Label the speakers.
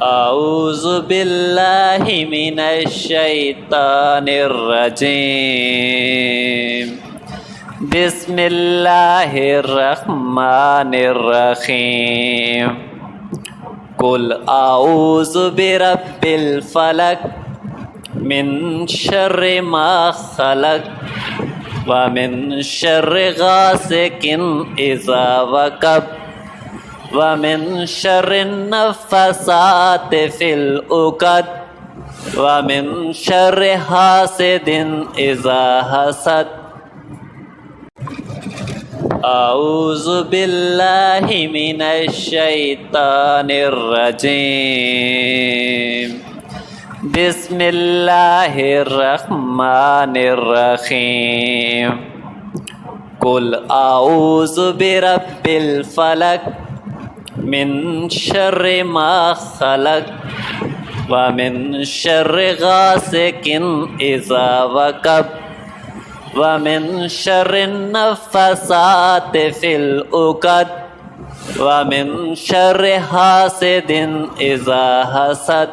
Speaker 1: أعوذ بالله من الشيطان الرجيم بسم الله الرحمن الرحيم قل أعوذ برب الفلق من شر ما خلق ومن شر غاسق إذا وقب ومن شر النفاثات في العقد ومن شر حاسد إذا حسد أعوذ بالله من الشيطان الرجيم بسم الله الرحمن الرحيم قل أعوذ برب الفلق من شر ما خلق ومن شر غاسق إذا وقب ومن شر النفاثات في العقد ومن شر حاسد إذا حسد